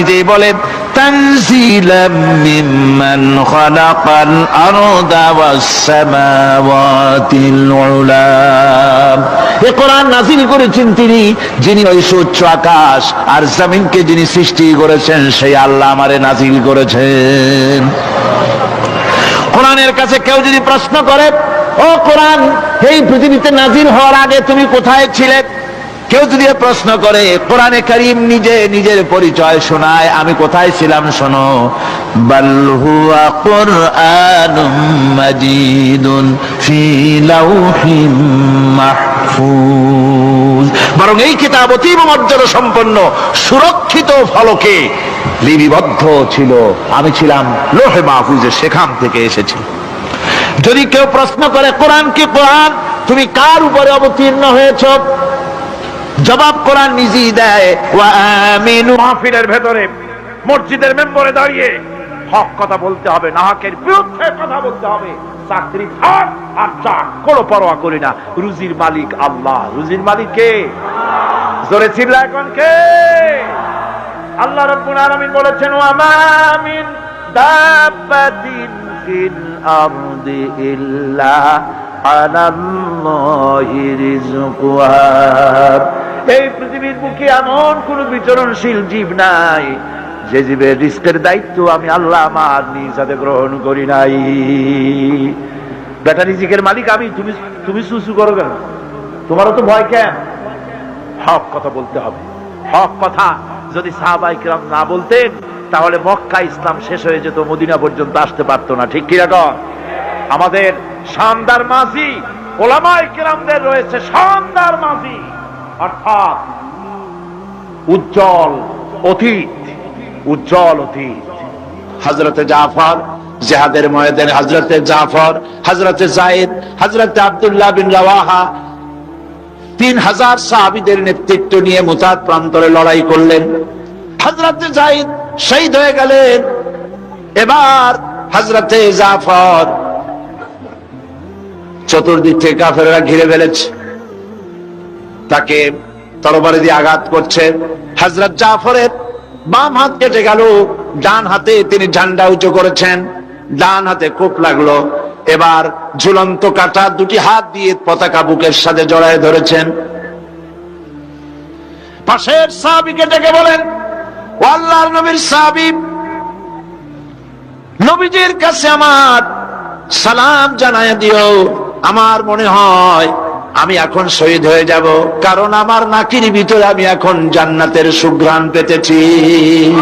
নিজেই বলেন তানজিলাম মিম্মান খালাকাল আরদা ওয়াস সামাওয়াতিল উলা। এই কোরআন নাযিল করেছেন তিনি, যিনি ওই সুউচ্চ আকাশ আর জমিনকে যিনি সৃষ্টি করেছেন সেই আল্লাহ আমারে নাযিল করেছেন। কোরআনের কাছে কেউ যদি প্রশ্ন করে, ও কোরআন, এই পৃথিবীতে নাযিল হওয়ার আগে তুমি কোথায় ছিলে? কেউ যদি প্রশ্ন করে, কোরআনে কারীম নিজে নিজের পরিচয় শোনায়, আমি কোথায় ছিলাম শোনো। বাল হুয়া কুরআনুম মাজিদুন ফি লাউহিম মাহফুজ। বরং এই কিতাব অতীব মর্যাদা সম্পন্ন সুরক্ষিত ফলকে লিপিবদ্ধ ছিল, আমি ছিলাম লৌহে মাহফুজে, সেখান থেকে এসেছি। যদি কেউ প্রশ্ন করে, কোরআন কি কোরআন, তুমি কার উপরে অবতীর্ণ হয়েছ? জবাব কোরআন নিজেই দেয়, ওয়া আমিনু। মাহফিলের ভেতরে মসজিদের মেম্বরে দাঁড়িয়ে হক কথা বলতে হবে, নাহকের বিরুদ্ধে কথা বলতে হবে। চাকরি থাক আর যাক, কোনো পরোয়া করি না। রুজির মালিক আল্লাহ। রুজির মালিক কে? জোরে চিল্লা এখন কে? আল্লাহ রাব্বুল আলামিন বলেছেন, ওয়া মা মিন দাব্বাতিন ফিল আরদি ইল্লা আলাল্লাহি রিজকুহা। এই পৃথিবীর বুকে এমন কোন বিচরণশীল জীব নাই যে জীবের রিস্কের দায়িত্ব আমি আল্লাহ আমার নিজ হাতে গ্রহণ করি নাই। বেটা রিজিকের মালিক আমি, তুমি সুসু করো কেন? তোমারও তো ভয় কেন? হক কথা বলতে হবে। হক কথা যদি সাহাবায়ে কিরাম না বলতেন, তাহলে মক্কা ইসলাম শেষ হয়ে যেত, মদিনা পর্যন্ত আসতে পারতো না। ঠিক কি রকম? আমাদের শানদার মাঝি ওলামায়ে কিরামদের রয়েছে শানদার মাঝি, অর্থাৎ উজ্জ্বল অতীত। উজ্জ্বল অতীত। হযরতে জাফর জিহাদের ময়দানে, হযরতে জাফর, হযরতে যায়েদ, হযরতে আব্দুল্লাহ বিন রাওয়াহা 3000 সাহাবীদের নেতৃত্ব নিয়ে মুতাত প্রান্তরে লড়াই করলেন। হযরতে যায়েদ শহীদ হয়ে গেলেন। এবার হযরতে জাফর, চতুর্দিক থেকে কাফেররা ঘিরে ফেলেছে, তাকে তরবারি দিয়ে আঘাত করছে। হযরত জাফরের বাম হাত কেটে গেল, ডান হাতে তিনি ঝান্ডা উঁচু করেছেন, ডান হাতে কোপ লাগলো। এবার ঝুলন্ত কাটা দুটি হাত দিয়ে পতাকা বুকের সাথে জড়ায় ধরেছেন। পাশের সাহাবীকে ডেকে বলেন, ও আল্লাহর নবীর সাহাবী, নবীজির কাছে আমার সালাম জানায় দিও। আমার মনে হয় আমি এখন শহীদ হয়ে যাব, কারণ আমার নাকির ভিতরে আমি এখন জান্নাতের সুঘ্রাণ পেতেছি।